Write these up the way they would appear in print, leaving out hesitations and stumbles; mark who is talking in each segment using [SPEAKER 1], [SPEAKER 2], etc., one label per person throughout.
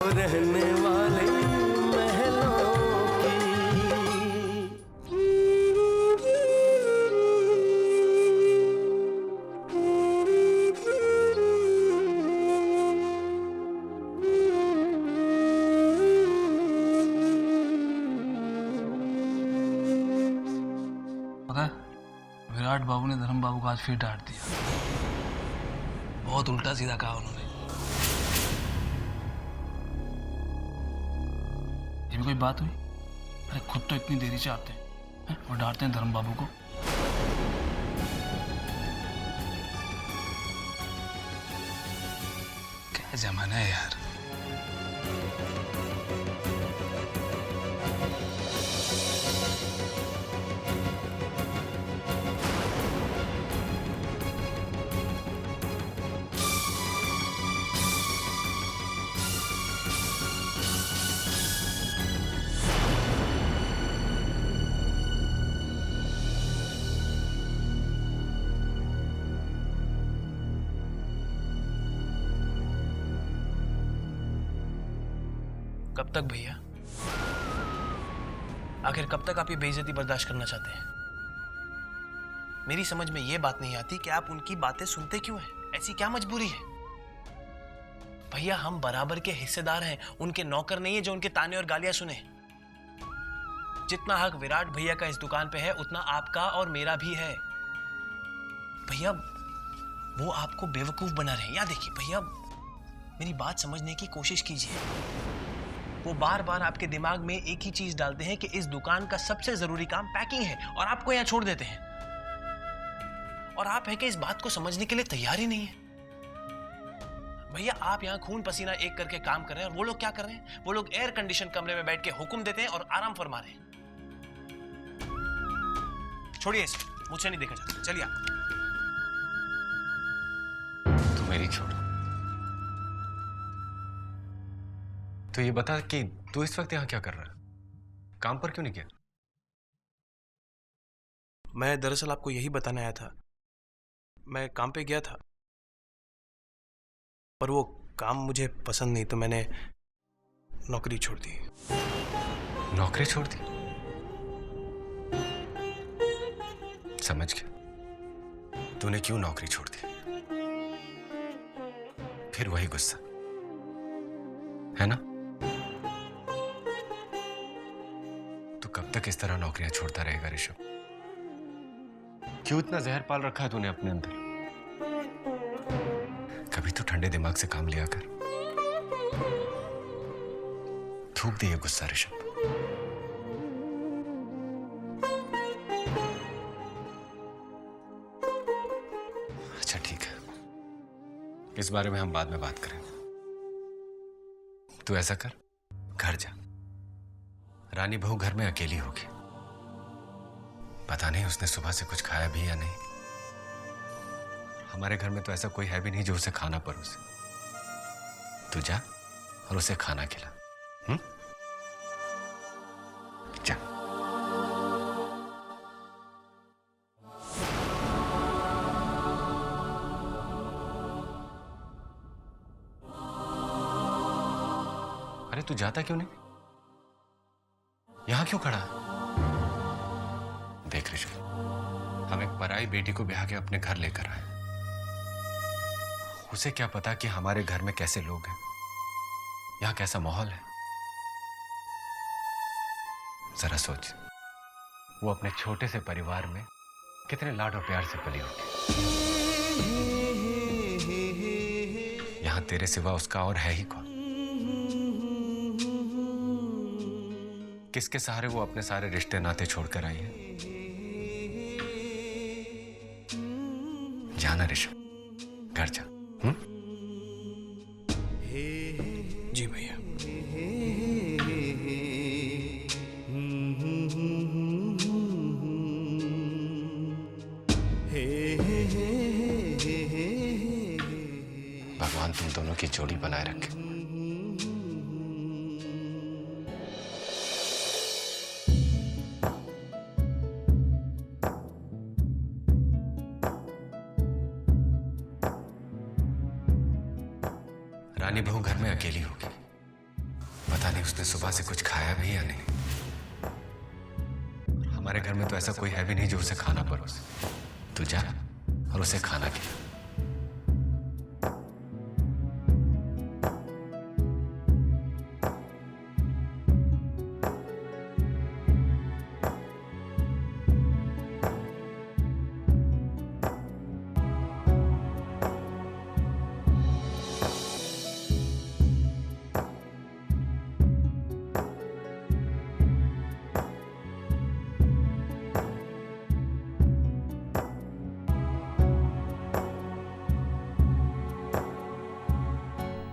[SPEAKER 1] रहने वाले महलों की।
[SPEAKER 2] पता है, विराट बाबू ने धर्म बाबू को आज फिर डांट दिया। बहुत उल्टा सीधा कहा उन्होंने। ये भी कोई बात हुई? अरे खुद तो इतनी देरी से आते हैं और डांटते हैं धर्म बाबू को। क्या जमाना है यार। कब तक भैया? आखिर कब तक आप ये बेइज्जती बर्दाश्त करना चाहते हैं? मेरी समझ में ये बात नहीं आती कि आप उनकी बातें सुनते क्यों हैं? ऐसी क्या मजबूरी है? भैया हम बराबर के हिस्सेदार हैं, उनके नौकर नहीं है जो उनके ताने और गालियां सुने। जितना हक विराट भैया का इस दुकान पे है उतना आपका और मेरा भी है। भैया वो आपको बेवकूफ बना रहे हैं। या देखिए भैया, मेरी बात समझने की कोशिश कीजिए। वो बार बार आपके दिमाग में एक ही चीज डालते हैं कि इस दुकान का सबसे जरूरी काम पैकिंग है और आपको यहां छोड़ देते हैं। और आप है कि इस बात को समझने के लिए तैयार ही नहीं है। भैया आप यहां खून पसीना एक करके काम कर रहे हैं और वो लोग क्या कर रहे हैं? वो लोग एयर कंडीशन कमरे में बैठ के हुक्म देते हैं और आराम फरमा रहे हैं। छोड़िए इसे, मुझसे नहीं देखा जाता। चलिए आप।
[SPEAKER 3] तू मेरी छोड़। तो ये बता कि तू इस वक्त यहां क्या कर रहा है? काम पर क्यों नहीं गया?
[SPEAKER 2] मैं दरअसल आपको यही बताने आया था। मैं काम पे गया था पर वो काम मुझे पसंद नहीं, तो मैंने नौकरी छोड़ दी।
[SPEAKER 3] नौकरी छोड़ दी? समझ गया तूने क्यों नौकरी छोड़ दी। फिर वही गुस्सा है ना? तू कब तक इस तरह नौकरियां छोड़ता रहेगा ऋषभ? क्यों इतना जहर पाल रखा है तूने अपने अंदर? कभी तो ठंडे दिमाग से काम लिया कर। थूक दे ये गुस्सा ऋषभ। अच्छा ठीक है, इस बारे में हम बाद में बात करेंगे। तू ऐसा कर, घर जा। रानी बहू घर में अकेली होगी। पता नहीं उसने सुबह से कुछ खाया भी या नहीं। हमारे घर में तो ऐसा कोई है भी नहीं जो उसे खाना परोसे। तू जा और उसे खाना खिला। जा। अरे तू जाता क्यों नहीं? यहां क्यों खड़ा है? देख ऋषभ, हम एक पराई बेटी को ब्याह के अपने घर लेकर आए। उसे क्या पता कि हमारे घर में कैसे लोग हैं, यहां कैसा माहौल है। जरा सोच, वो अपने छोटे से परिवार में कितने लाड और प्यार से पली होगी। यहां तेरे सिवा उसका और है ही कौन? किसके सहारे वो अपने सारे रिश्ते नाते छोड़कर आई है? जाना ऋषभ, घर जा।
[SPEAKER 2] जी भैया।
[SPEAKER 3] भगवान तुम दोनों की जोड़ी बनाए रखे। रानी बहू घर में अकेली होगी। पता नहीं उसने सुबह से कुछ खाया भी या नहीं। हमारे घर में तो ऐसा कोई है भी नहीं जो उसे खाना परोसे। तू जा और उसे खाना खिला।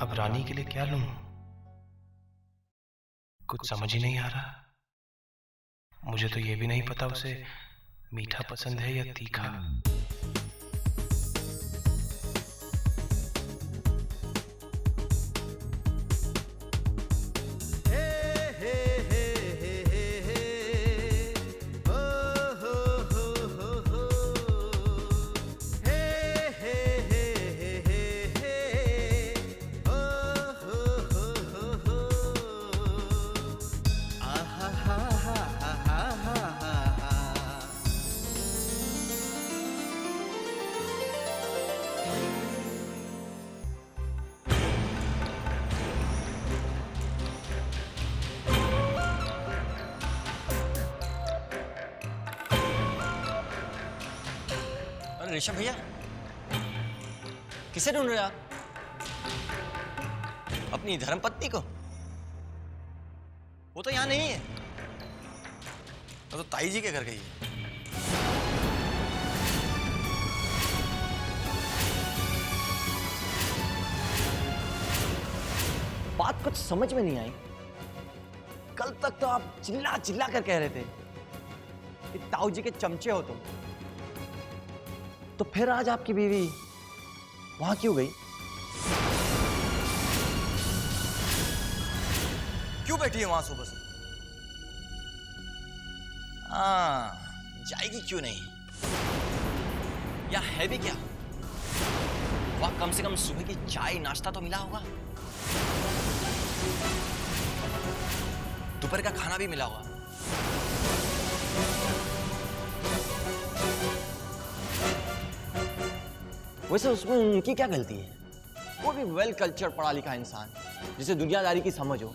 [SPEAKER 2] अब रानी के लिए क्या लूं? कुछ समझ ही नहीं आ रहा। मुझे तो ये भी नहीं पता उसे मीठा पसंद है या तीखा।
[SPEAKER 4] ऋषभ भैया, किसे ढूंढ रहे हो आप? अपनी धर्मपत्नी को? वो तो यहाँ नहीं है। वो तो ताई जी के घर गई है। बात कुछ समझ में नहीं आई। कल तक तो आप चिल्ला चिल्ला कर कह रहे थे कि ताऊ जी के चमचे हो तुम। तो फिर आज आपकी बीवी वहां क्यों गई? क्यों बैठी है वहां सुबह से? जाएगी क्यों नहीं? या है भी क्या? वहां कम से कम सुबह की चाय नाश्ता तो मिला होगा, दोपहर का खाना भी मिला होगा। वैसे उसमें उनकी क्या गलती है? वो भी वेल कल्चर पढ़ा लिखा इंसान जिसे दुनियादारी की समझ हो,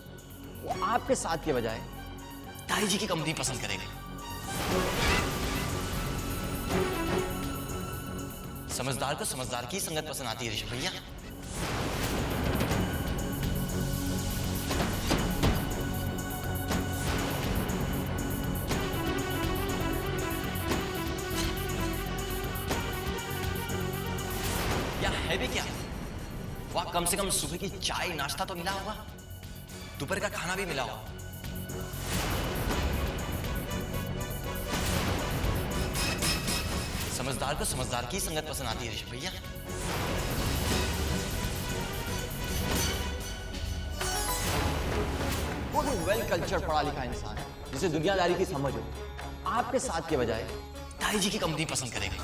[SPEAKER 4] वो आपके साथ के बजाय ताई जी की कंपनी पसंद करेगा। समझदार को समझदार की संगत पसंद आती है ऋषभ भैया। है भी क्या? वहां कम से कम सुबह की चाय नाश्ता तो मिला होगा, दोपहर का खाना भी मिला होगा। समझदार को समझदार की संगत पसंद आती है ऋषभ भैया। वो भी वेल कल्चर पढ़ा लिखा इंसान जिसे दुनियादारी की समझ हो, आपके साथ के बजाय ताई जी की कंपनी पसंद करेगा।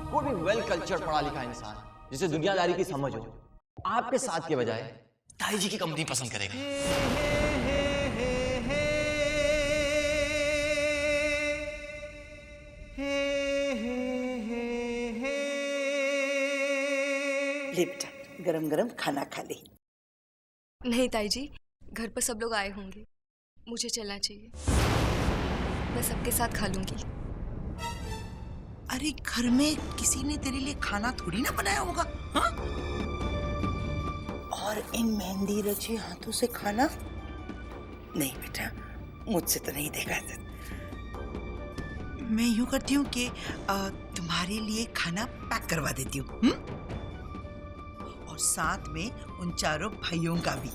[SPEAKER 4] वो भी वेल कल्चर पढ़ा लिखा इंसान जिसे दुनियादारी की समझ हो, आपके साथ के बजाय ताई जी की कंपनी पसंद करेगा।
[SPEAKER 5] ले बेटा, गरम गरम खाना खा ले।
[SPEAKER 6] नहीं ताई जी, घर पर सब लोग आए होंगे, मुझे चलना चाहिए। मैं सबके साथ खा लूंगी।
[SPEAKER 5] अरे घर में किसी ने तेरे लिए खाना थोड़ी ना बनाया होगा, हाँ? और इन मेहंदी रचे हाथों से खाना? नहीं बेटा, मुझसे तो नहीं देखा था। मैं यूं करती हूँ कि तुम्हारे लिए खाना पैक करवा देती हूँ, और साथ में उन चारों भाइयों का भी।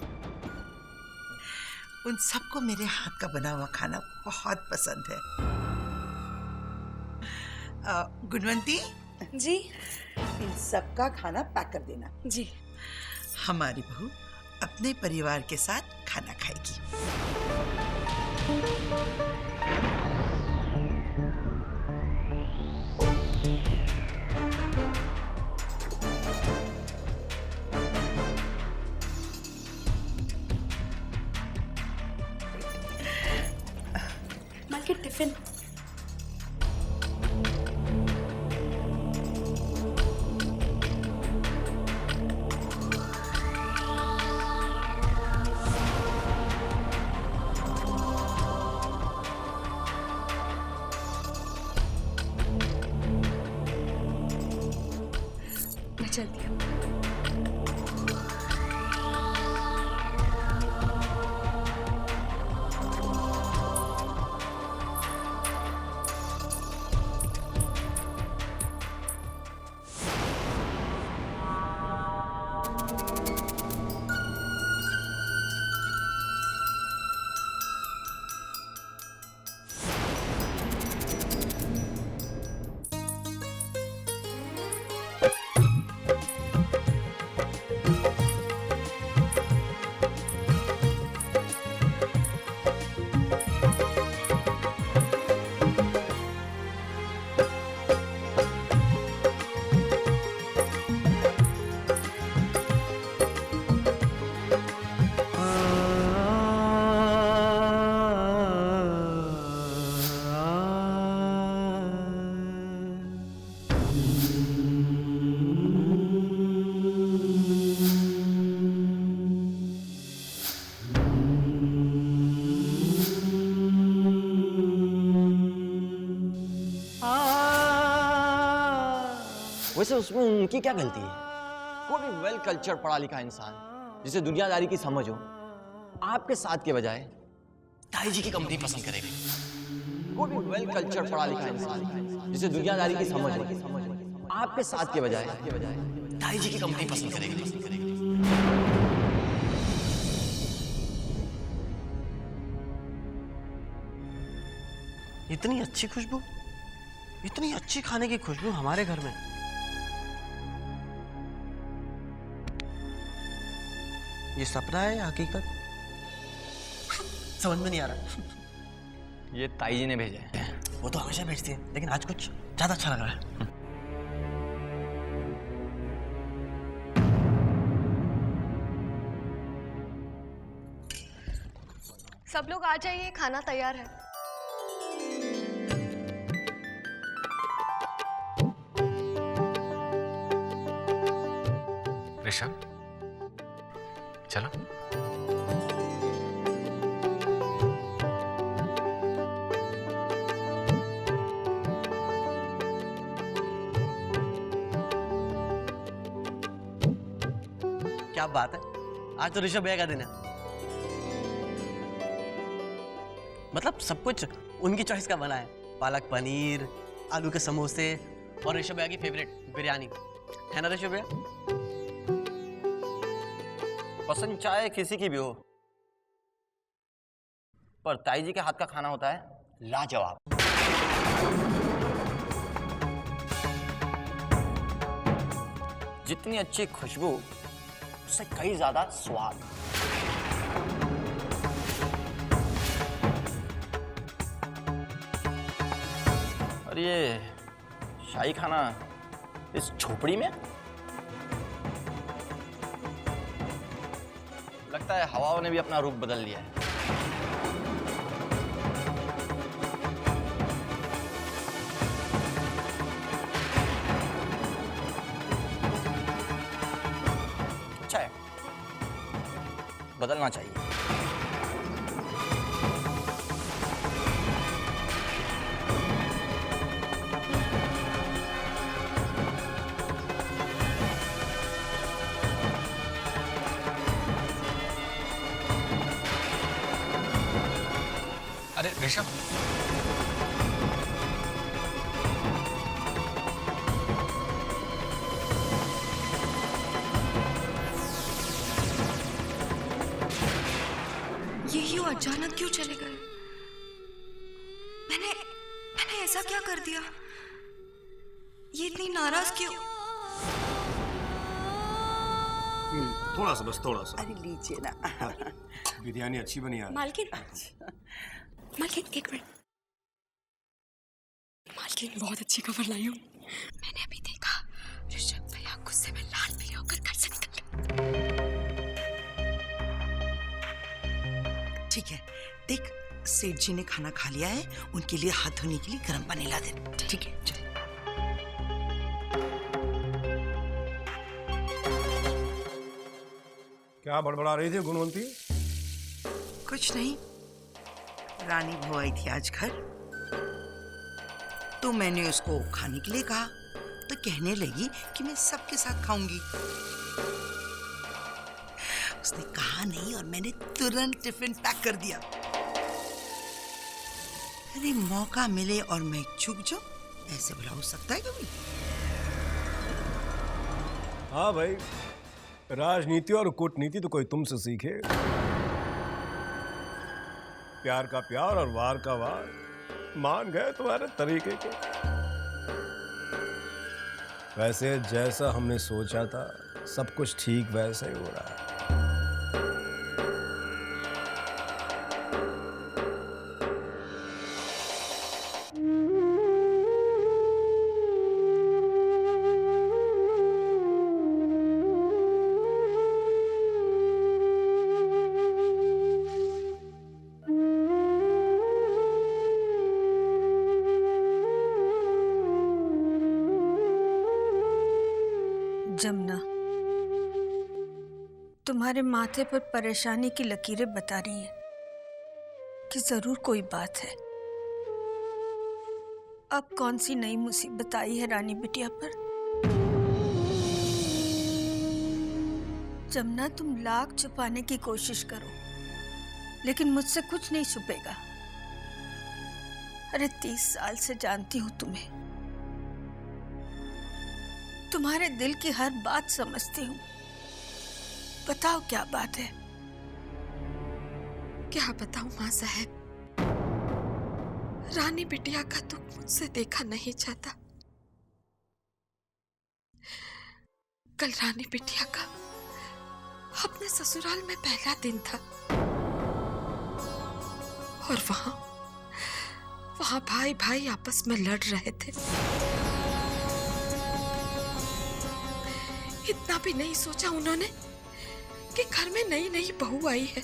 [SPEAKER 5] उन सबको मेरे हाथ का बना हुआ खाना बहुत पसंद है। गुणवंती
[SPEAKER 6] जी
[SPEAKER 5] इन सबका खाना पैक कर देना।
[SPEAKER 6] जी।
[SPEAKER 5] हमारी बहू अपने परिवार के साथ खाना खाएगी।
[SPEAKER 6] माँ के टिफिन। मैं चलती हूँ।
[SPEAKER 4] वैसे उसमें उनकी क्या गलती है? कोई भी वेल कल्चर पढ़ा लिखा इंसान जिसे दुनियादारी की समझ हो, आपके साथ के बजाय
[SPEAKER 2] ताई जी की कंपनी पसंद करेगी।
[SPEAKER 4] कोई भी वेल कल्चर पढ़ा लिखा इंसान जिसे दुनियादारी की समझ हो, आपके साथ के बजाय
[SPEAKER 2] ताई जी की कंपनी पसंद करेगी।
[SPEAKER 1] इतनी अच्छी खुशबू, इतनी अच्छी खाने की खुशबू हमारे घर में। ये सपना है या हकीकत? समझ में नहीं आ रहा।
[SPEAKER 4] ये ताई जी ने भेजा है।
[SPEAKER 1] वो तो हमेशा भेजती है, लेकिन आज कुछ ज्यादा अच्छा लग रहा है।
[SPEAKER 6] सब लोग आ जाइए, खाना तैयार है।
[SPEAKER 3] ऋषभ, चलो।
[SPEAKER 1] क्या बात है, आज तो ऋषभ भैया का दिन है। मतलब सब कुछ उनकी चॉइस का बना है। पालक पनीर, आलू के समोसे और ऋषभ भैया की फेवरेट बिरयानी, है ना ऋषभ भैया?
[SPEAKER 4] पसंद चाहे किसी की भी हो, पर ताई जी के हाथ का खाना होता है लाजवाब। जितनी अच्छी खुशबू, उससे कई ज्यादा स्वाद। और ये शाही खाना इस झोपड़ी में, लगता है हवाओं ने भी अपना रूप बदल लिया है। अच्छा है, बदलना चाहिए।
[SPEAKER 3] ऋषभ,
[SPEAKER 6] ये यूं अचानक क्यों चले गए? मैंने मैंने ऐसा क्या कर दिया? ये इतनी नाराज क्यों?
[SPEAKER 7] थोड़ा सा, बस थोड़ा सा।
[SPEAKER 5] अरे लीजिए ना।
[SPEAKER 7] बिरयानी अच्छी बनी यार।
[SPEAKER 6] मालकिन, मालकिन एक मिनट। मालकिन बहुत अच्छी खबर लाई हूँ। मैंने अभी देखा ऋषभ भैया गुस्से में लाल पीले होकर घर से निकल गए।
[SPEAKER 5] ठीक है, देख सेठ जी ने खाना खा लिया है, उनके लिए हाथ धोने के लिए गर्म पानी ला दे। ठीक है चल।
[SPEAKER 7] क्या बड़बड़ा रही थी गुणवंती?
[SPEAKER 5] कुछ नहीं, रानी बहू आई थी आज घर, तो मैंने उसको खाने के लिए कहा, तो कहने लगी कि मैं सबके साथ खाऊंगी। उसने कहा नहीं और मैंने तुरंत टिफिन पैक कर दिया। अरे मौका मिले और मैं चूक जाऊं, ऐसे भला हो सकता है कभी?
[SPEAKER 7] हाँ भाई, राजनीति और कूटनीति तो कोई तुमसे सीखे। प्यार का प्यार और वार का वार, मान गए तुम्हारे तरीके को। वैसे जैसा हमने सोचा था सब कुछ ठीक वैसा ही हो रहा है।
[SPEAKER 8] जमुना, तुम्हारे माथे पर परेशानी की लकीरें बता रही हैं कि जरूर कोई बात है। अब कौन सी नई मुसीबत आई है रानी बिटिया पर? जमुना, तुम लाख छुपाने की कोशिश करो, लेकिन मुझसे कुछ नहीं छुपेगा। अरे 30 साल से जानती हूं तुम्हें, तुम्हारे दिल की हर बात समझती हूँ। बताओ क्या बात है?
[SPEAKER 9] क्या बताऊं माँ साहब, रानी बिटिया का दुख मुझसे देखा नहीं जाता। कल रानी बिटिया का अपने ससुराल में पहला दिन था और वहां भाई भाई आपस में लड़ रहे थे। इतना भी नहीं सोचा उन्होंने कि घर में नई नई बहू आई है।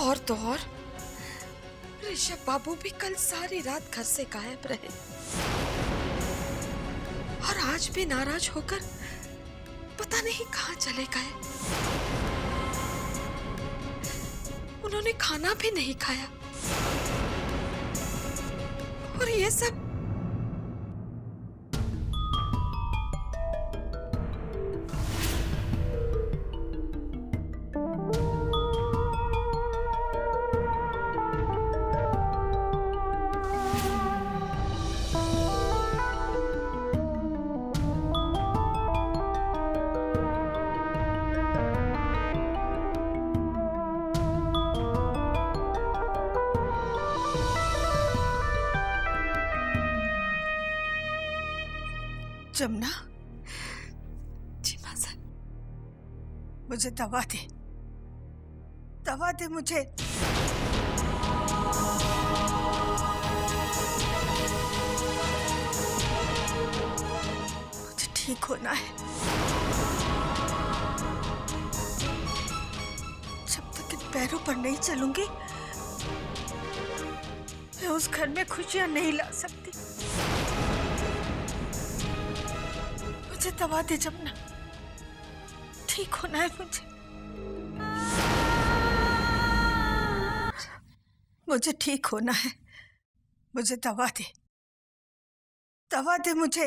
[SPEAKER 9] और तो और ऋषभ बाबू भी कल सारी रात घर से गायब रहे और आज भी नाराज होकर पता नहीं कहां चले गए। उन्होंने खाना भी नहीं खाया और ये सब
[SPEAKER 8] जमुना,
[SPEAKER 9] जी माँ साहब।
[SPEAKER 8] मुझे दवा दे, दवा दे मुझे। मुझे ठीक होना है। जब तक इन पैरों पर नहीं चलूंगी, मैं उस घर में खुशियां नहीं ला सकती। मुझे दवा दे जमुना, ठीक होना है मुझे। मुझे ठीक होना है, मुझे दवा दे, दवा दे मुझे।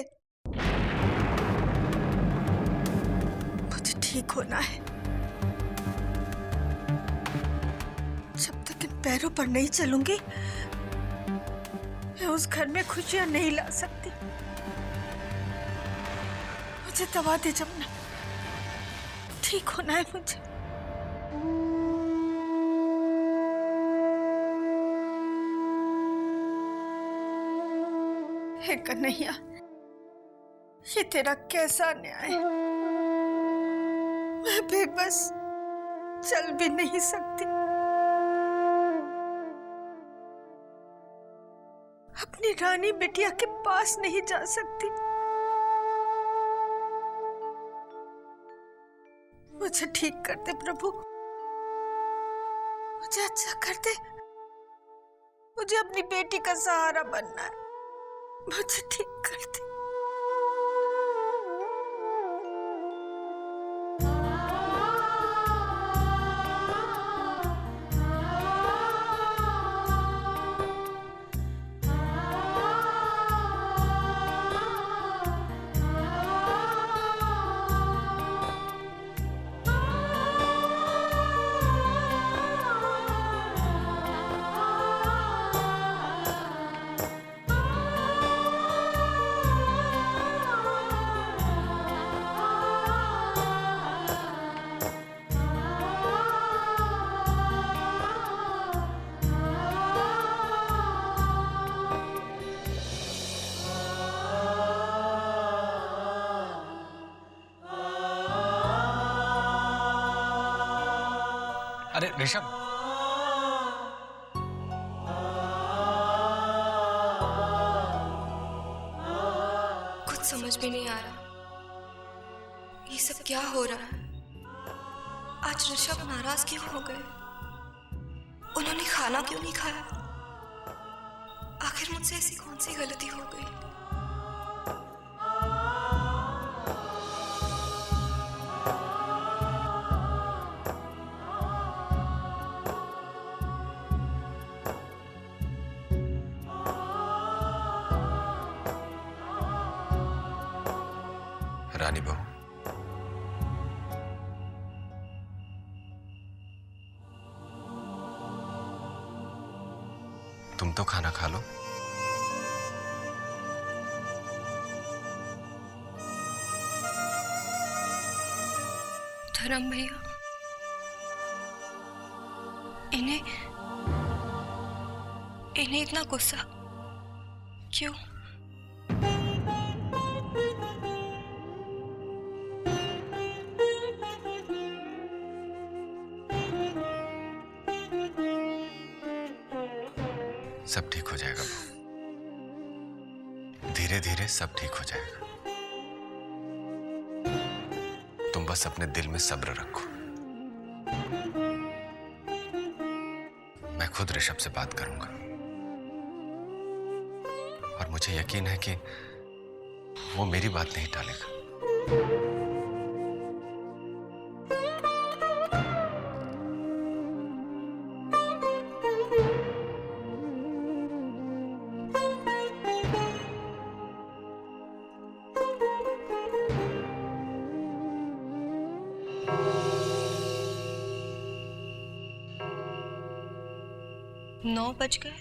[SPEAKER 8] मुझे ठीक होना है। जब तक इन पैरों पर नहीं चलूंगी मैं उस घर में खुशियां नहीं ला सकती। मुझे दवा दे जमुना, ठीक होना है मुझे। हे कन्हैया, ये तेरा कैसा न्याय? मैं बेबस चल भी नहीं सकती, अपनी रानी बिटिया के पास नहीं जा सकती। मुझे ठीक कर दे प्रभु, मुझे अच्छा कर दे। मुझे अपनी बेटी का सहारा बनना है, मुझे ठीक कर दे।
[SPEAKER 3] अरे ऋषभ,
[SPEAKER 9] कुछ समझ में नहीं आ रहा, ये सब क्या हो रहा है? आज ऋषभ नाराज क्यों हो गए? उन्होंने खाना क्यों नहीं खाया? आखिर मुझसे ऐसी कौन सी गलती हो गई?
[SPEAKER 3] रानी बहू, तुम तो खाना खा लो।
[SPEAKER 9] धर्म भैया, इन्हें इतना गुस्सा क्यों?
[SPEAKER 3] सब ठीक हो जाएगा बहू, धीरे धीरे सब ठीक हो जाएगा। तुम बस अपने दिल में सब्र रखो। मैं खुद ऋषभ से बात करूंगा और मुझे यकीन है कि वो मेरी बात नहीं टालेगा।
[SPEAKER 9] 9 बज गए।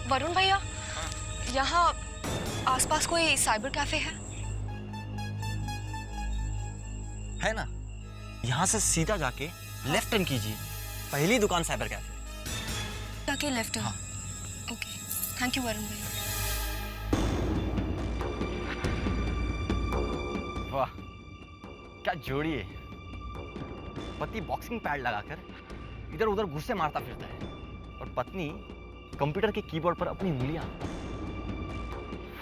[SPEAKER 9] वरुण भैया, यहाँ आसपास कोई साइबर कैफे
[SPEAKER 4] है ना? यहाँ से सीधा जाके लेफ्ट टर्न कीजिए, पहली दुकान साइबर कैफे।
[SPEAKER 9] जाके लेफ्ट। हाँ। ओके, थैंक यू वरुण भैया।
[SPEAKER 4] वाह, क्या जोड़ी है। पति बॉक्सिंग पैड लगाकर इधर उधर घुस्से मारता फिरता है और पत्नी कंप्यूटर के कीबोर्ड पर अपनी उंगलियां।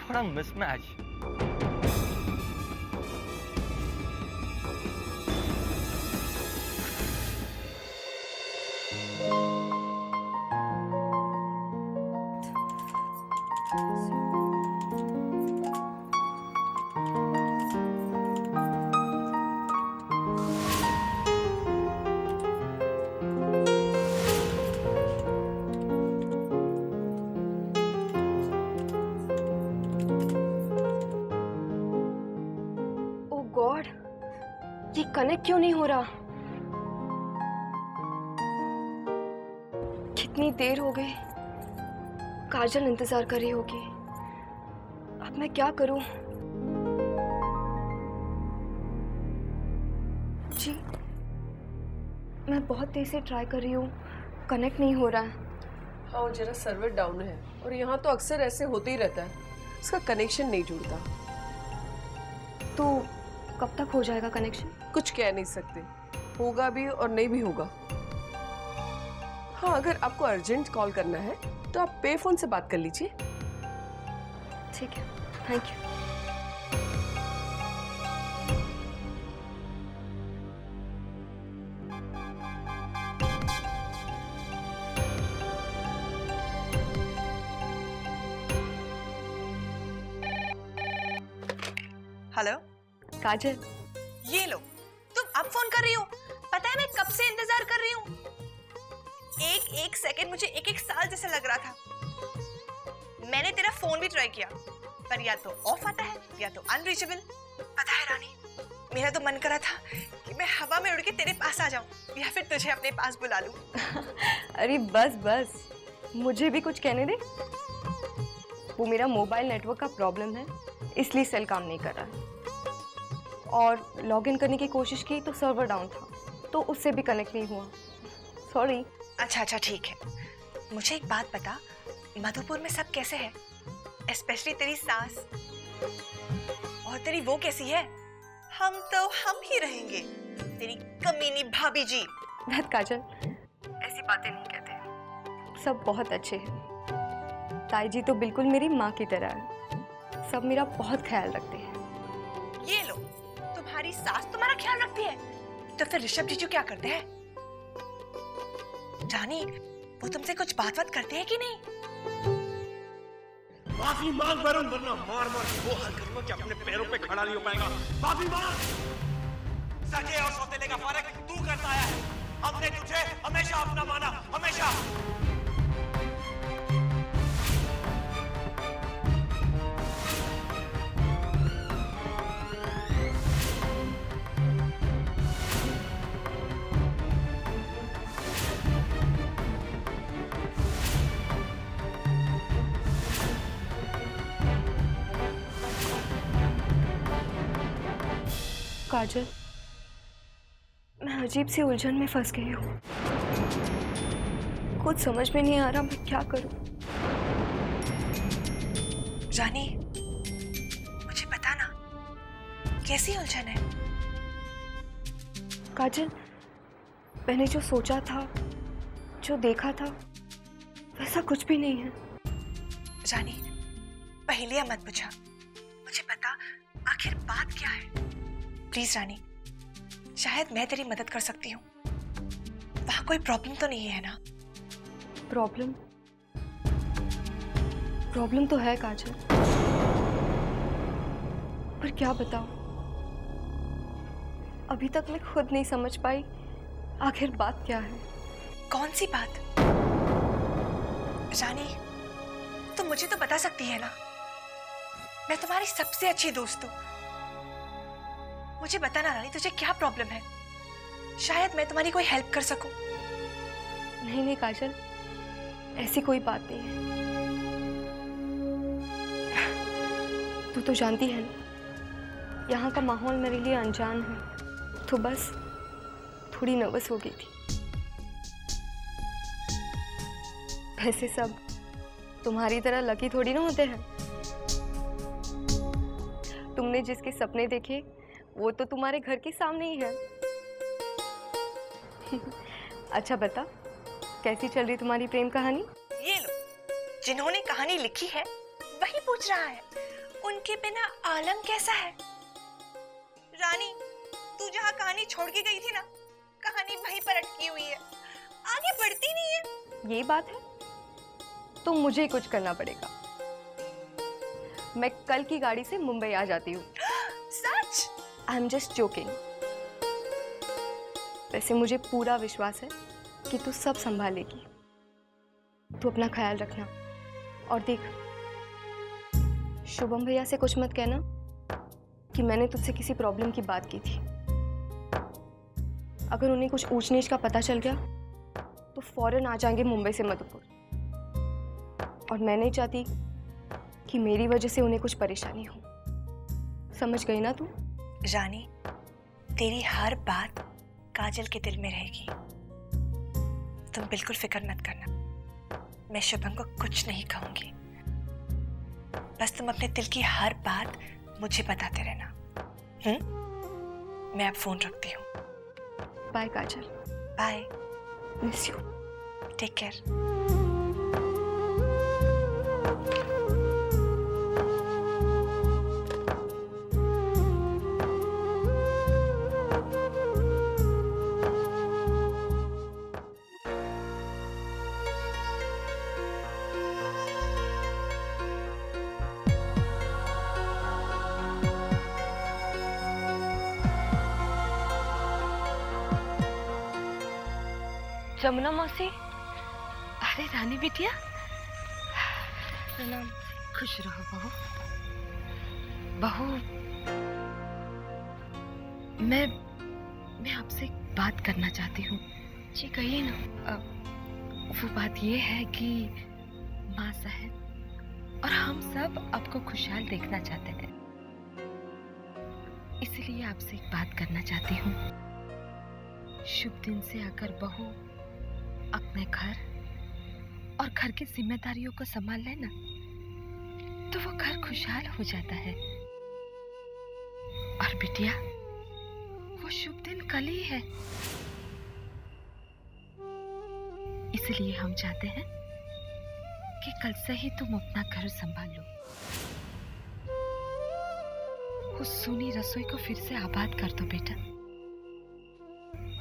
[SPEAKER 4] बड़ा मिसमैच।
[SPEAKER 9] कनेक्ट क्यों नहीं हो रहा? कितनी देर हो गई। काजल इंतजार कर रही होगी। अब मैं क्या करूं? जी, मैं बहुत तेज से ट्राई कर रही हूँ, कनेक्ट नहीं हो रहा है।
[SPEAKER 10] हाँ, वो जरा सर्वर डाउन है और यहाँ तो अक्सर ऐसे होते ही रहता है, इसका कनेक्शन नहीं जुड़ता।
[SPEAKER 9] तो कब तक हो जाएगा कनेक्शन?
[SPEAKER 10] कुछ कह नहीं सकते, होगा भी और नहीं भी होगा। हाँ, अगर आपको अर्जेंट कॉल करना है तो आप पे फोन से बात कर लीजिए।
[SPEAKER 9] ठीक है, थैंक यू।
[SPEAKER 8] हेलो
[SPEAKER 9] काजल,
[SPEAKER 8] ये लो, तुम अब फोन कर रही हो? पता है मैं कब से इंतजार कर रही हूँ। एक सेकंड मुझे एक साल जैसे लग रहा था। मैंने तेरा फोन भी ट्राई किया, पर या तो ऑफ आता है या तो अनरीचेबल। पता है रानी, मेरा तो मन करा था कि मैं हवा में उड़ के तेरे पास आ जाऊं या फिर तुझे अपने पास बुला लूं।
[SPEAKER 9] अरे बस बस, मुझे भी कुछ कहने दे। वो मेरा मोबाइल नेटवर्क का प्रॉब्लम है, इसलिए सेल काम नहीं कर रहा है। और लॉगिन करने की कोशिश की तो सर्वर डाउन था, तो उससे भी कनेक्ट नहीं हुआ। सॉरी।
[SPEAKER 8] अच्छा ठीक है। मुझे एक बात बता, मधुपुर में सब कैसे है? स्पेशली तेरी सास और तेरी वो कैसी है? हम तो हम ही रहेंगे, तेरी कमीनी भाभी जी।
[SPEAKER 9] बस काजल, ऐसी बातें नहीं कहते। सब बहुत अच्छे हैं। ताई जी तो बिल्कुल मेरी माँ की तरह है, सब मेरा बहुत ख्याल रखते हैं।
[SPEAKER 8] ये लो, तुम्हारी सास तुम्हारा ख्याल रखती है, तो फिर ऋषभ जीजू क्या करते हैं? जानी, वो तुमसे कुछ बात करते हैं कि नहीं?
[SPEAKER 11] माफी मांग वरुण, वरना मार मार के वो हाल करूंगा कि अपने पैरों पे खड़ा नहीं हो पाएगा। माफी मांग। सगे और सौतेले का फर्क तू करता है। हमने तुझे हमेशा अपना माना, हमेशा।
[SPEAKER 9] काजल, मैं अजीब सी उलझन में फंस गई हूँ। कुछ समझ में नहीं आ रहा मैं क्या करूँ।
[SPEAKER 8] रानी, मुझे बता ना, कैसी उलझन है?
[SPEAKER 9] काजल, मैंने जो सोचा था, जो देखा था, वैसा कुछ भी नहीं है।
[SPEAKER 8] रानी, पहेलियां मत पूछा, मुझे बता आखिर बात क्या है। प्लीज रानी, शायद मैं तेरी मदद कर सकती हूँ। वहां कोई प्रॉब्लम तो नहीं है ना?
[SPEAKER 9] प्रॉब्लम तो है काजल, पर क्या बताऊं? अभी तक मैं खुद नहीं समझ पाई आखिर बात क्या है।
[SPEAKER 8] कौन सी बात? रानी, तुम मुझे तो बता सकती है ना, मैं तुम्हारी सबसे अच्छी दोस्त हूँ। मुझे बता ना रानी, तुझे क्या प्रॉब्लम है? शायद मैं तुम्हारी कोई हेल्प कर सकूं।
[SPEAKER 9] नहीं काजल, ऐसी कोई बात नहीं है। तू तो जानती है ना, यहाँ का माहौल मेरे लिए अनजान है, तो बस थोड़ी नर्वस हो गई थी। वैसे सब तुम्हारी तरह लकी थोड़ी ना होते हैं। तुमने जिसके सपने देखे वो तो तुम्हारे घर के सामने ही है। अच्छा बता, कैसी चल रही तुम्हारी प्रेम कहानी?
[SPEAKER 8] ये लो, जिन्होंने कहानी लिखी है वही पूछ रहा है, उनके बिना आलम कैसा है? रानी, तू जहाँ कहानी छोड़ के गई थी ना, कहानी वहीं पर अटकी हुई है, आगे बढ़ती नहीं है।
[SPEAKER 9] ये बात है, तो मुझे कुछ करना पड़ेगा। मैं कल की गाड़ी से मुंबई आ जाती हूँ।
[SPEAKER 8] सच?
[SPEAKER 9] I am just joking. वैसे मुझे पूरा विश्वास है कि तू सब संभालेगी। तू अपना ख्याल रखना, और देख, शुभम भैया से कुछ मत कहना कि मैंने तुझसे किसी प्रॉब्लम की बात की थी। अगर उन्हें कुछ ऊंच नीच का पता चल गया तो फौरन आ जाएंगे मुंबई से मधुपुर। और मैं नहीं चाहती कि मेरी वजह से उन्हें कुछ परेशानी हो। समझ गई ना तू?
[SPEAKER 8] रानी, तेरी हर बात काजल के दिल में रहेगी। तुम बिल्कुल फिक्र मत करना, मैं शुभम को कुछ नहीं कहूंगी। बस तुम अपने दिल की हर बात मुझे बताते रहना। मैं अब फोन रखती हूँ।
[SPEAKER 9] Bye Kajal.
[SPEAKER 8] Bye.
[SPEAKER 9] Miss you.
[SPEAKER 8] Take care.
[SPEAKER 9] Jamuna मौसी। अरे रानी बिटिया, प्रणाम। खुश रहो बहू। बहू, मैं आपसे एक बात करना चाहती हूँ। जी कहिए ना। वो बात ये है कि माँ साहब और हम सब आपको खुशहाल देखना चाहते हैं, इसलिए आपसे एक बात करना चाहती हूँ। शुभ दिन से अगर बहू अपने घर और घर की जिम्मेदारियों को संभाल लेना तो वो घर खुशहाल हो जाता है। और बिटिया, वो शुभ दिन कल ही है, इसलिए हम चाहते हैं कि कल से ही तुम अपना घर संभाल लो। उस सूनी रसोई को फिर से आबाद कर दो बेटा।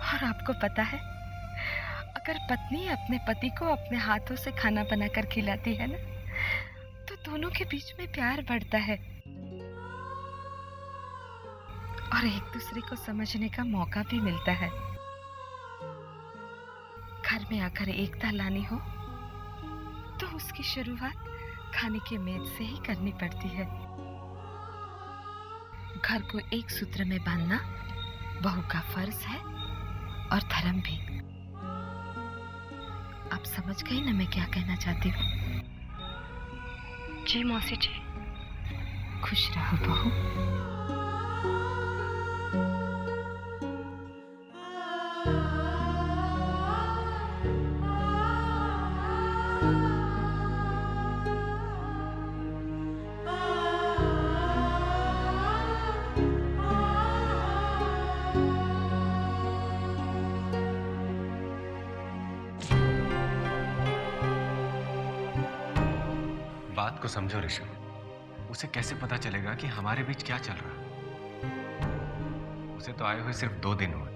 [SPEAKER 9] और आपको पता है, अगर पत्नी अपने पति को अपने हाथों से खाना बनाकर खिलाती है ना, तो दोनों के बीच में प्यार बढ़ता है और एक दूसरे को समझने का मौका भी मिलता है। घर में अगर एकता लानी हो तो उसकी शुरुआत खाने के मेज से ही करनी पड़ती है। घर को एक सूत्र में बांधना बहू का फर्ज है और धर्म भी। आप समझ गई ना मैं क्या कहना चाहती हूँ? जी मौसी जी। खुश रहो बहू।
[SPEAKER 3] बात को समझो ऋषभ। उसे कैसे पता चलेगा कि हमारे बीच क्या चल रहा है? उसे तो आए हुए सिर्फ 2 दिन हुए,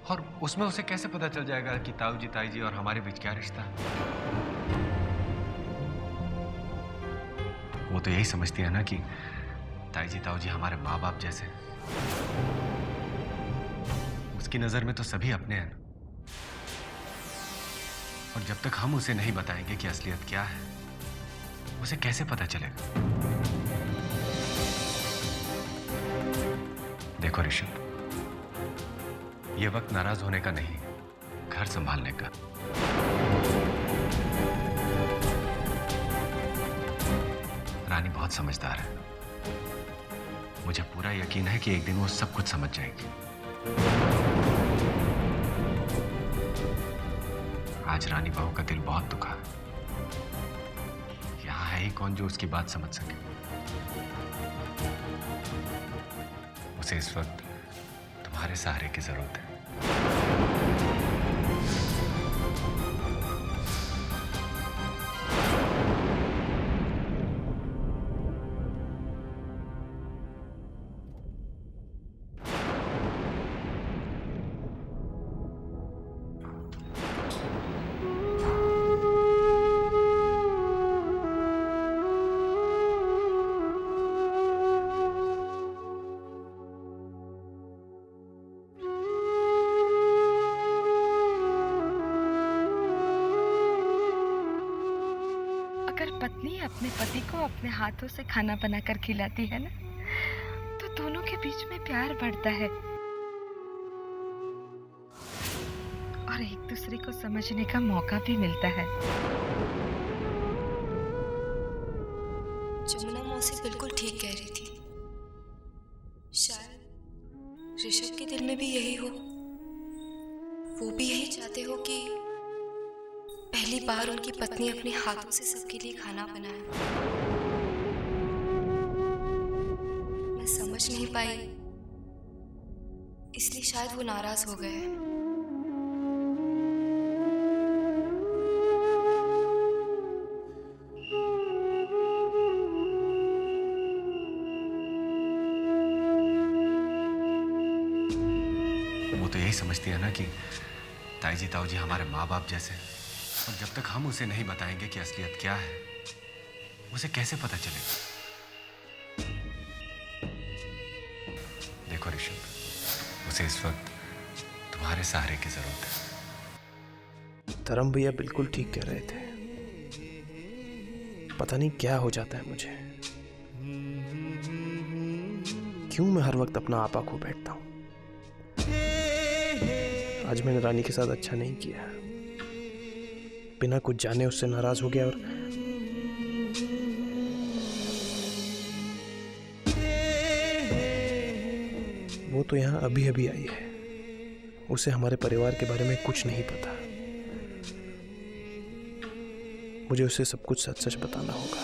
[SPEAKER 3] और उसमें उसे कैसे पता चल जाएगा कि ताऊ जी, ताई जी और हमारे बीच क्या रिश्ता है? वो तो यही समझती है ना कि ताई जी, ताऊ जी हमारे माँ बाप जैसे हैं। उसकी नजर में तो सभी अपने हैं ना। और जब तक हम उसे नहीं बताएंगे कि असलियत क्या है, उसे कैसे पता चलेगा? देखो ऋषभ, ये वक्त नाराज होने का नहीं, घर संभालने का। रानी बहुत समझदार है। मुझे पूरा यकीन है कि एक दिन वो सब कुछ समझ जाएगी। आज रानी बहू का दिल बहुत दुखा। यहाँ है ही कौन जो उसकी बात समझ सके। उसे इस वक्त तुम्हारे सहारे की जरूरत है।
[SPEAKER 9] अगर पत्नी अपने पति को अपने हाथों से खाना बनाकर खिलाती है ना, तो दोनों के बीच में प्यार बढ़ता है
[SPEAKER 6] और एक दूसरे को समझने का मौका भी मिलता है।
[SPEAKER 9] जमुना मौसी बिल्कुल ठीक कह रही थी। शायद ऋषभ के दिल में भी यही हो। वो भी यही चाहते हो कि पहली बार उनकी पत्नी अपने हाथों से सबके लिए खाना बनाए। मैं समझ नहीं पाई, इसलिए शायद वो नाराज हो गए।
[SPEAKER 3] वो तो यही समझती है ना कि ताई जी ताऊ जी हमारे माँ बाप जैसे हैं। और जब तक हम उसे नहीं बताएंगे कि असलियत क्या है, उसे कैसे पता चलेगा? देखो ऋषभ, उसे इस वक्त तुम्हारे सहारे की जरूरत है।
[SPEAKER 2] धर्म भैया बिल्कुल ठीक कह रहे थे। पता नहीं क्या हो जाता है मुझे, क्यों मैं हर वक्त अपना आपा खो बैठता हूं। आज मैंने रानी के साथ अच्छा नहीं किया, बिना कुछ जाने उससे नाराज हो गया। और वो तो यहाँ अभी अभी आई है, उसे हमारे परिवार के बारे में कुछ नहीं पता। मुझे उसे सब कुछ सच सच बताना होगा।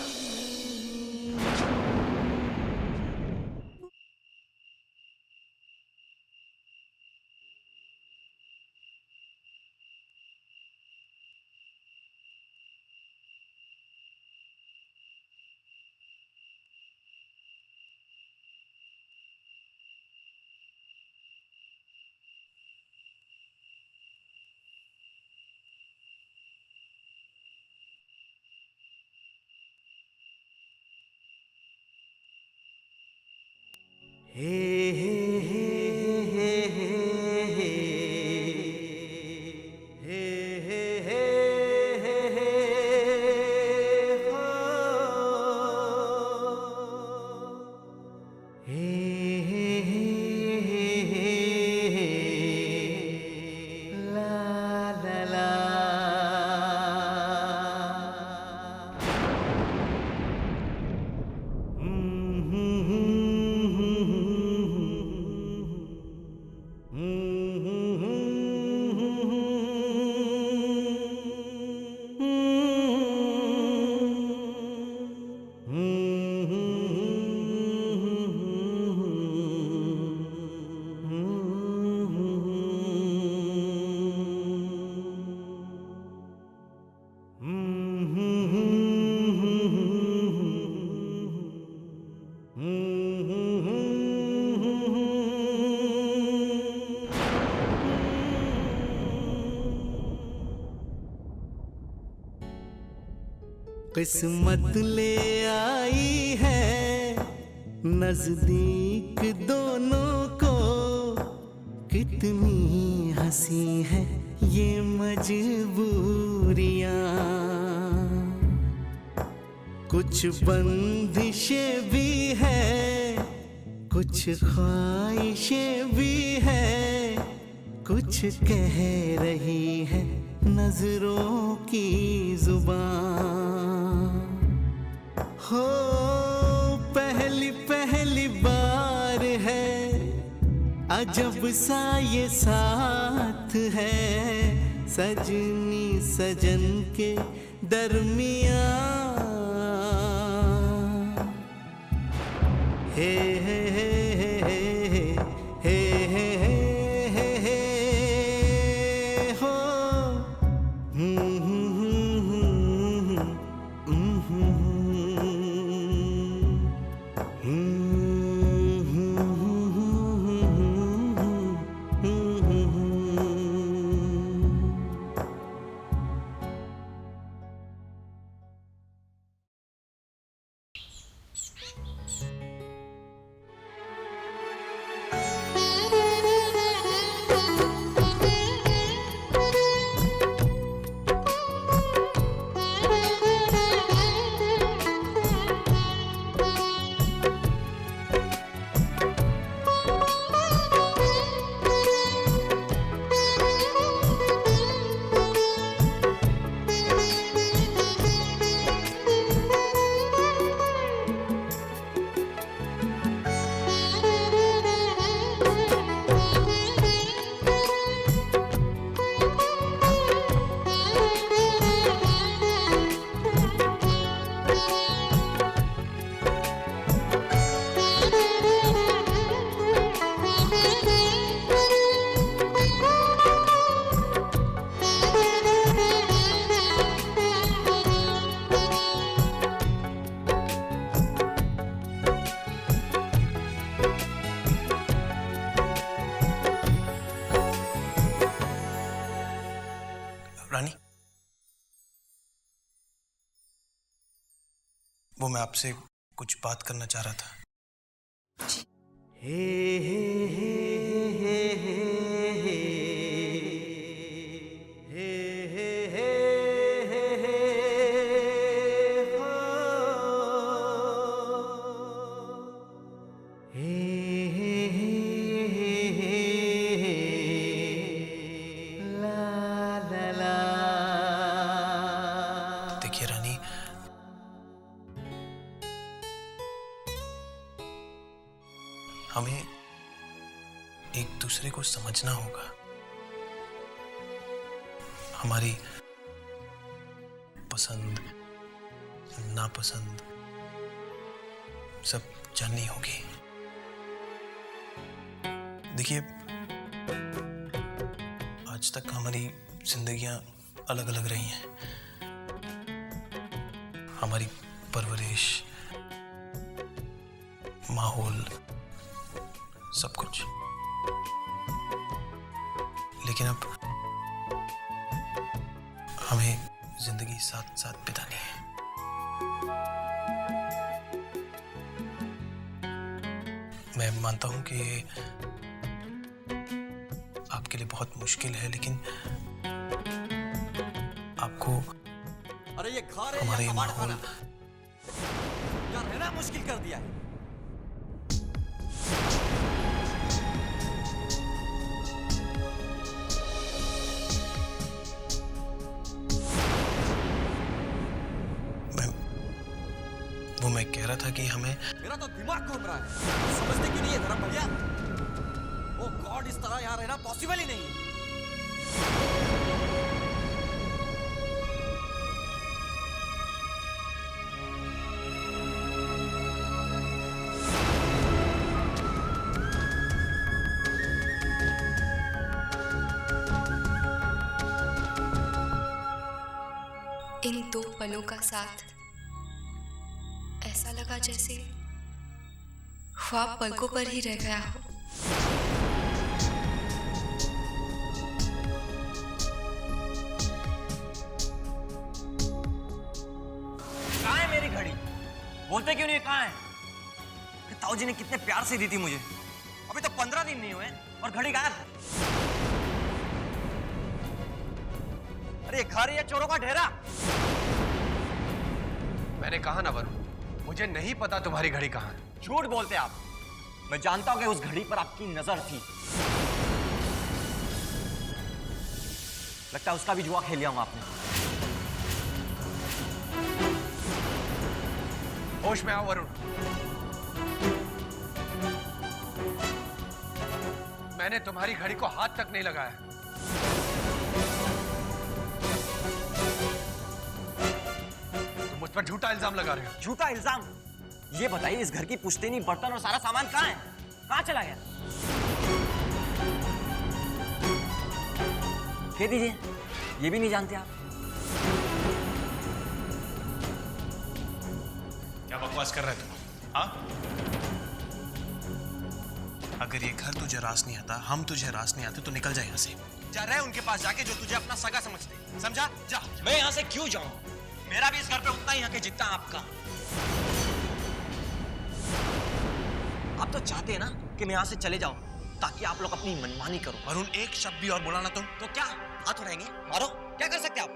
[SPEAKER 12] किस्मत ले आई है नजदीक दोनों को, कितनी हंसी है ये मजबूरियां। कुछ बंदिशें भी है, कुछ ख्वाहिशें भी है, कुछ कह रही है नजरों की जुबान। हो पहली पहली बार है, अजब सा ये साथ है, सजनी सजन के दरमियान। हे हे हे हे हे हे हे हे हो
[SPEAKER 2] वो मैं आपसे कुछ बात करना चाह रहा था। देखिए रानी, हमें एक दूसरे को समझना होगा। हमारी पसंद नापसंद सब जाननी होगी। देखिए, आज तक हमारी जिंदगियां अलग अलग रही हैं। हमारी परवरिश, माहौल, सब कुछ। लेकिन अब हमें जिंदगी साथ साथ बितानी है। मैं मानता हूं कि ये आपके लिए बहुत मुश्किल है, लेकिन आपको
[SPEAKER 4] अरे ये घर है
[SPEAKER 2] हमारे
[SPEAKER 4] या कबाड़
[SPEAKER 2] माहौल
[SPEAKER 4] खाना? यार रहना मुश्किल कर दिया है।
[SPEAKER 2] मैं कह रहा था कि हमें,
[SPEAKER 4] मेरा तो दिमाग घूम रहा है। समझते क्यों नहीं है धर्म भैया? ओ गॉड, इस तरह यहाँ रहना पॉसिबल ही नहीं है।
[SPEAKER 9] इन दो पलों का साथ ऐसा लगा जैसे ख्वाब पलकों पर ही रह गया हो।
[SPEAKER 4] कहाँ है मेरी घड़ी? बोलते क्यों नहीं कहाँ है? ताऊ जी ने कितने प्यार से दी थी मुझे। अभी तो 15 दिन नहीं हुए और घड़ी गायब है। अरे घर या चोरों का ढेरा?
[SPEAKER 3] मैंने कहा ना वरुण, मुझे नहीं पता तुम्हारी घड़ी कहाँ है।
[SPEAKER 4] झूठ बोलते आप। मैं जानता हूं कि उस घड़ी पर आपकी नजर थी। लगता है उसका भी जुआ खेल लिया हूं आपने।
[SPEAKER 3] होश में आओ वरुण। मैंने तुम्हारी घड़ी को हाथ तक नहीं लगाया। तुम मुझ पर झूठा इल्जाम लगा रहे हो।
[SPEAKER 4] झूठा इल्जाम? ये बताइए, इस घर की पुश्तैनी, बर्तन और सारा सामान कहाँ है? कहाँ चला गया? कह दीजिए, ये भी नहीं जानते आप?
[SPEAKER 2] क्या बकवास कर रहे तुम? हाँ? अगर ये घर तुझे रास नहीं आता, हम तुझे रास नहीं आते, तो निकल जा यहाँ से। जा रहे उनके पास जाके जो तुझे अपना सगा समझते, समझा? जा।
[SPEAKER 4] मैं यहाँ से क्यों जाऊं? मेरा भी इस घर पे उतना ही हक है जितना आपका। आप तो चाहते हैं ना कि मैं यहाँ से चले जाऊं, ताकि आप लोग अपनी मनमानी करो।
[SPEAKER 2] और उन एक शब्द भी और बोला ना तुम
[SPEAKER 4] तो क्या हाथ उठाएंगे? मारो, क्या कर सकते आप?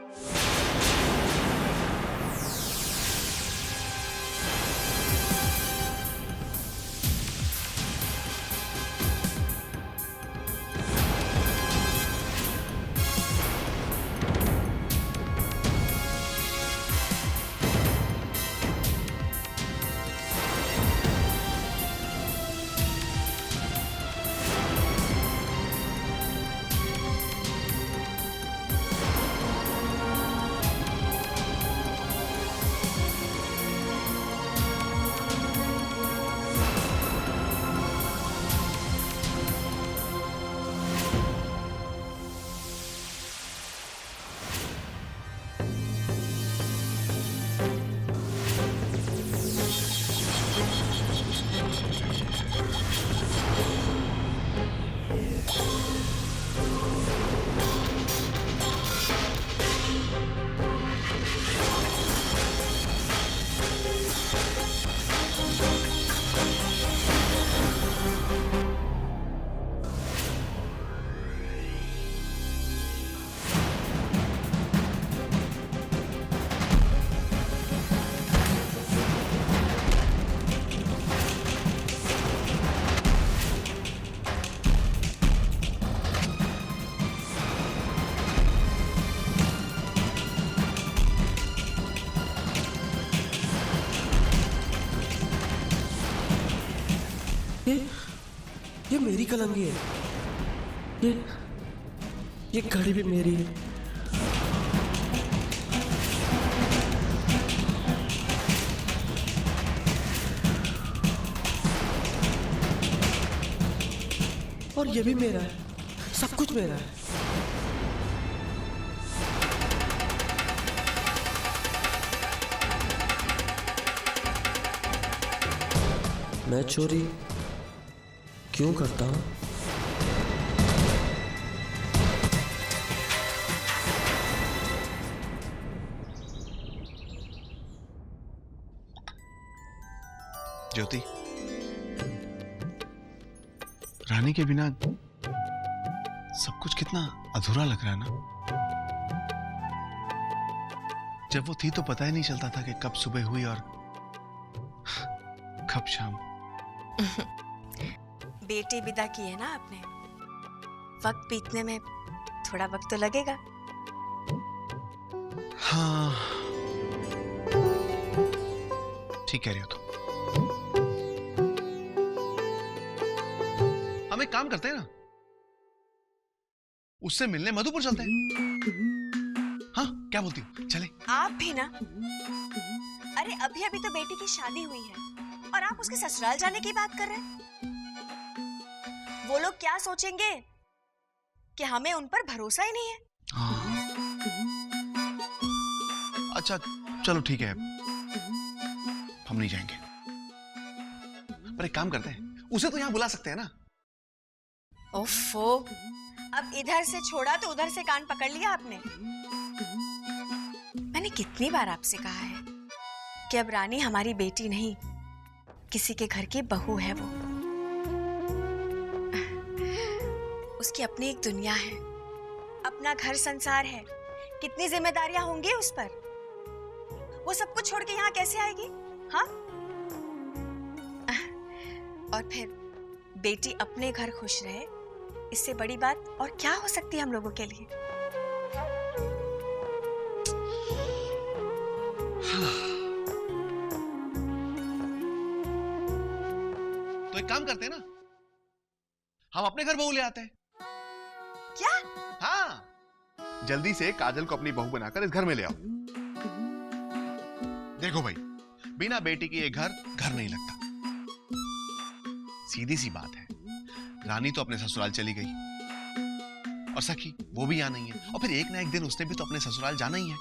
[SPEAKER 12] ये मेरी कलंगी है। ये घड़ी भी मेरी है। और ये भी मेरा है, सब कुछ मेरा है। मैं चोरी क्यों करता हूं?
[SPEAKER 11] ज्योति, रानी के बिना सब कुछ कितना अधूरा लग रहा है ना। जब वो थी तो पता ही नहीं चलता था कि कब सुबह हुई और कब शाम।
[SPEAKER 8] बेटी विदा की है ना आपने, वक्त बीतने में थोड़ा वक्त तो लगेगा।
[SPEAKER 11] हाँ, ठीक कह रही हो तुम। हम एक काम करते हैं ना, उससे मिलने मधुपुर चलते हैं। हाँ, क्या बोलती हो? चले?
[SPEAKER 8] आप भी ना। अरे अभी अभी तो बेटी की शादी हुई है और आप उसके ससुराल जाने की बात कर रहे हैं। वो लोग क्या सोचेंगे कि हमें उन पर भरोसा ही नहीं है।
[SPEAKER 11] हाँ। अच्छा चलो ठीक है, हम नहीं जाएंगे। पर एक काम करते हैं, उसे तो यहाँ बुला सकते हैं ना।
[SPEAKER 8] ओफो, अब इधर से छोड़ा तो उधर से कान पकड़ लिया आपने। मैंने कितनी बार आपसे कहा है कि अब रानी हमारी बेटी नहीं, किसी के घर की बहू है वो। उसकी अपनी एक दुनिया है, अपना घर संसार है, कितनी जिम्मेदारियां होंगी उस पर। वो सब कुछ छोड़ के यहाँ कैसे आएगी? हाँ, और फिर बेटी अपने घर खुश रहे, इससे बड़ी बात और क्या हो सकती है हम लोगों के लिए।
[SPEAKER 11] तो एक काम करते हैं ना, हम अपने घर बहू ले आते हैं।
[SPEAKER 8] क्या?
[SPEAKER 11] हाँ, जल्दी से काजल को अपनी बहू बनाकर इस घर में ले आओ। देखो भाई, बिना बेटी के ये घर घर नहीं लगता। सीधी सी बात है, रानी तो अपने ससुराल चली गई और सखी वो भी यहाँ नहीं है, और फिर एक ना एक दिन उसने भी तो अपने ससुराल जाना ही है।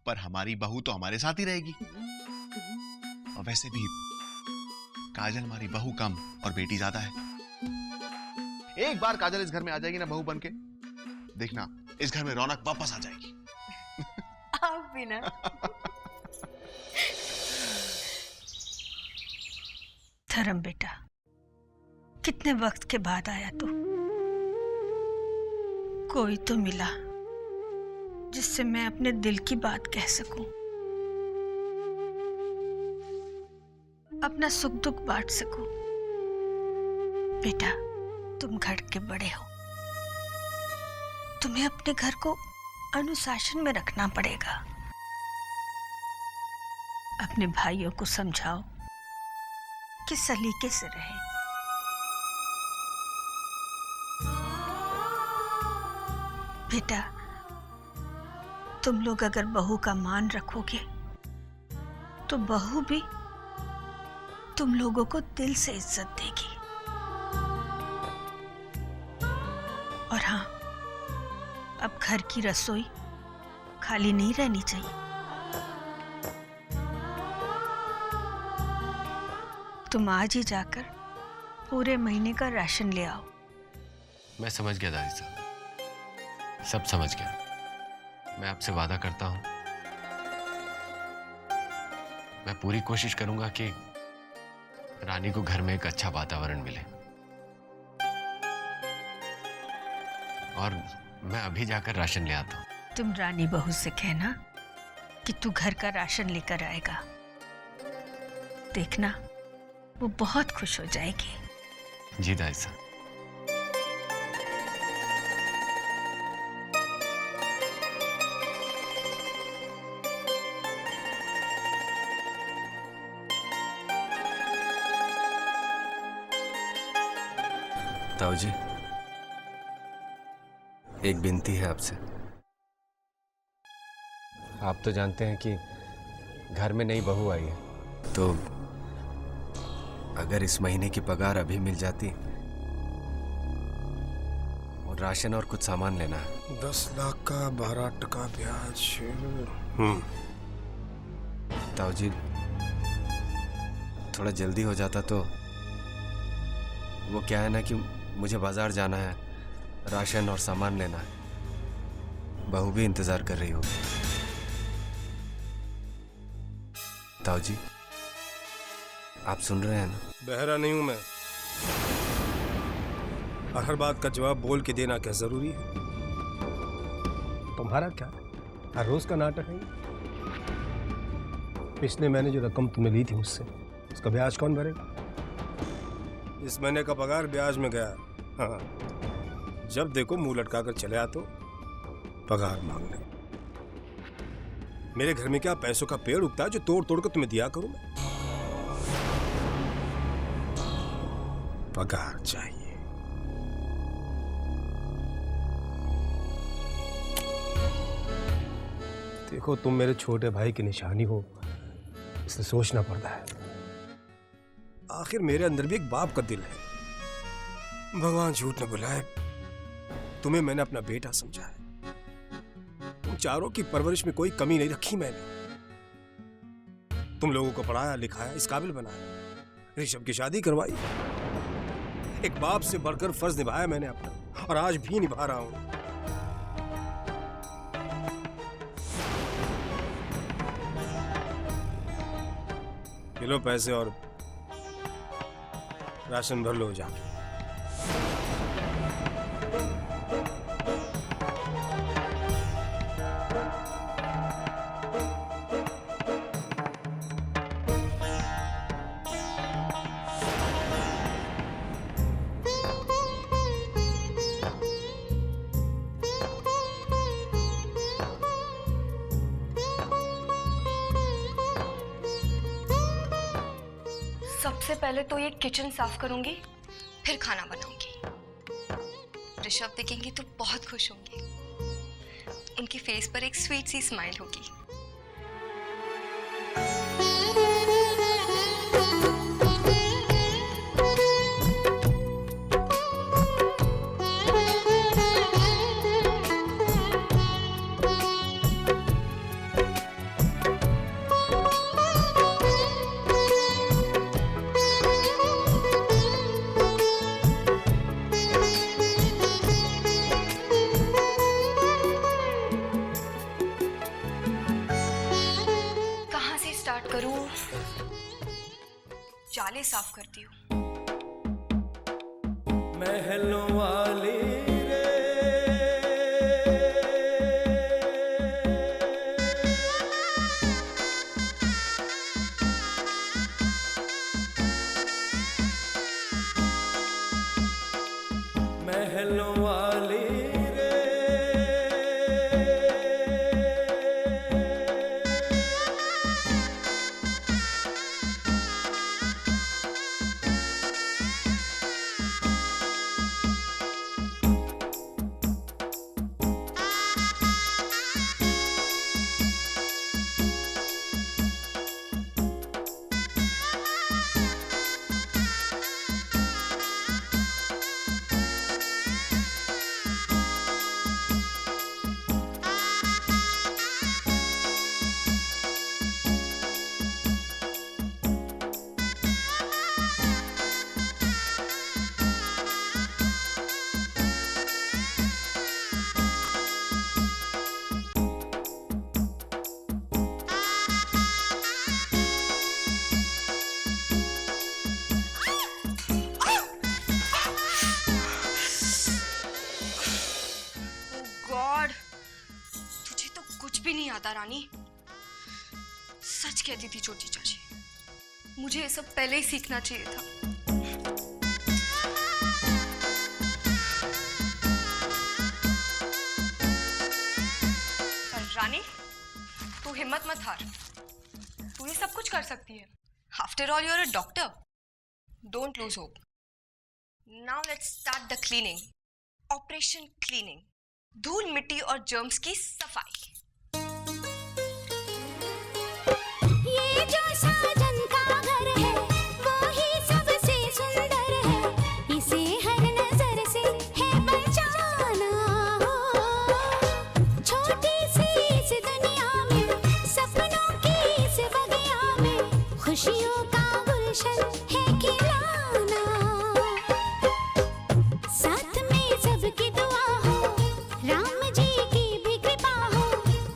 [SPEAKER 11] पर हमारी बहू तो हमारे साथ ही रहेगी। और वैसे भी काजल हमारी बहू कम और बेटी ज्यादा है। एक बार काजल इस घर में आ जाएगी ना बहू बनके, देखना इस घर में रौनक वापस आ जाएगी।
[SPEAKER 8] आप भी ना।
[SPEAKER 6] धर्म बेटा, कितने वक्त के बाद आया तू। कोई तो मिला जिससे मैं अपने दिल की बात कह सकूं, अपना सुख दुख बांट सकूं। बेटा, तुम घर के बड़े हो, तुम्हें अपने घर को अनुशासन में रखना पड़ेगा। अपने भाइयों को समझाओ कि सलीके से रहे। बेटा, तुम लोग अगर बहू का मान रखोगे तो बहू भी तुम लोगों को दिल से इज्जत देगी। और हाँ, अब घर की रसोई खाली नहीं रहनी चाहिए। तुम आज ही जाकर पूरे महीने का राशन ले आओ।
[SPEAKER 3] मैं समझ गया दादी साहब, सब समझ गया। मैं आपसे वादा करता हूं, मैं पूरी कोशिश करूंगा कि रानी को घर में एक अच्छा वातावरण मिले। और मैं अभी जाकर राशन ले आता हूं।
[SPEAKER 6] तुम रानी बहू से कहना कि तू घर का राशन लेकर आएगा। देखना, वो बहुत खुश हो जाएगी।
[SPEAKER 3] जी दादी साहब। ताऊ जी, एक विनती है आपसे। आप तो जानते हैं कि घर में नई बहू आई है, तो अगर इस महीने की पगार अभी मिल जाती, और राशन और कुछ सामान लेना है।
[SPEAKER 7] 10 लाख का 12% ब्याज।
[SPEAKER 3] ताऊ जी, थोड़ा जल्दी हो जाता तो। वो क्या है ना कि मुझे बाजार जाना है, राशन और सामान लेना है। बहू भी इंतजार कर रही होगी। ताऊ जी, आप सुन रहे हैं ना?
[SPEAKER 7] बहरा नहीं हूं मैं, और हर बात का जवाब बोल के देना क्या जरूरी है? तुम्हारा क्या है? हर रोज का नाटक है ये। पिछले महीने जो रकम तुमने ली थी मुझसे, उसका ब्याज कौन भरेगा? इस महीने का पगार ब्याज में गया। हाँ, जब देखो मुंह लटका कर चले आते हो पगार मांगने। मेरे घर में क्या पैसों का पेड़ उगता है जो तोड़ तोड़ कर तुम्हें दिया करूं मैं? पगार चाहिए। देखो, तुम मेरे छोटे भाई की निशानी हो, इसलिए सोचना पड़ता है। आखिर मेरे अंदर भी एक बाप का दिल है। भगवान झूठ न बुलाए, तुम्हें मैंने अपना बेटा समझा है। तुम चारों की परवरिश में कोई कमी नहीं रखी मैंने। तुम लोगों को पढ़ाया लिखाया, इस काबिल बनाया, ऋषभ की शादी करवाई। एक बाप से बढ़कर फर्ज निभाया मैंने अपना, और आज भी निभा रहा हूं। लो पैसे और राशन भर लो जाके।
[SPEAKER 9] सबसे पहले तो ये किचन साफ करूंगी, फिर खाना बनाऊंगी। ऋषभ देखेंगे तो बहुत खुश होंगे। उनके फेस पर एक स्वीट सी स्माइल होगी। जाले साफ करती हूँ।
[SPEAKER 12] महलों वाली रे, महलों वाली रे,
[SPEAKER 9] आता रानी। सच कहती थी छोटी चाची, मुझे ये सब पहले ही सीखना चाहिए था। पर रानी, तू हिम्मत मत हार, तू ये सब कुछ कर सकती है। After all you are a doctor. Don't lose hope.
[SPEAKER 8] Now let's start the cleaning. Operation cleaning, धूल मिट्टी और जर्म्स की सफाई।
[SPEAKER 13] ये जो साजन का घर है वो ही सबसे सुंदर है, इसे हर नजर से है बचाना हो। छोटी सी इस दुनिया में, सपनों की इस बगिया में, खुशियों का गुलशन है खिलाना। साथ में सबकी दुआ हो, राम जी की भी कृपा हो,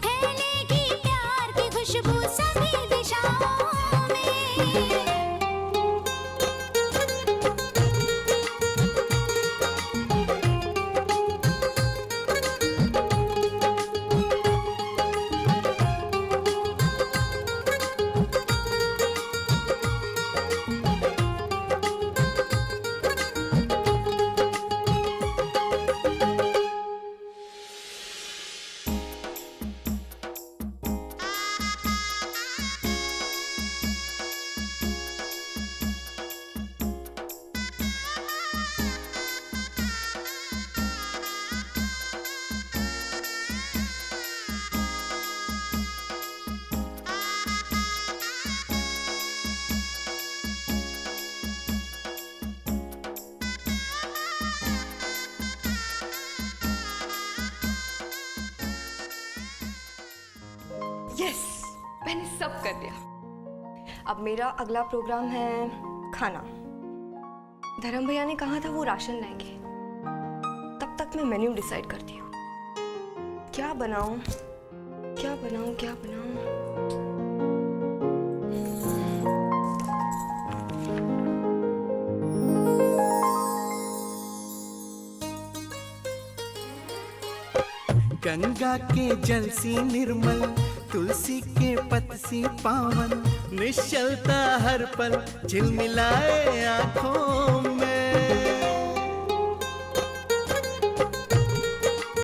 [SPEAKER 13] फैलेगी प्यार की खुशबू सभी दिशाओं में।
[SPEAKER 9] यस, मैंने सब कर दिया। अब मेरा अगला प्रोग्राम है खाना। धर्म भैया ने कहा था वो राशन लाएंगे। तब तक मैं मेन्यू डिसाइड करती हूँ। क्या बनाऊं, क्या बनाऊं, क्या बनाऊं?
[SPEAKER 12] गंगा के जल सी निर्मल, तुलसी के पत सी पावन, निश्चलता हर पल झिलमिलाए आँखों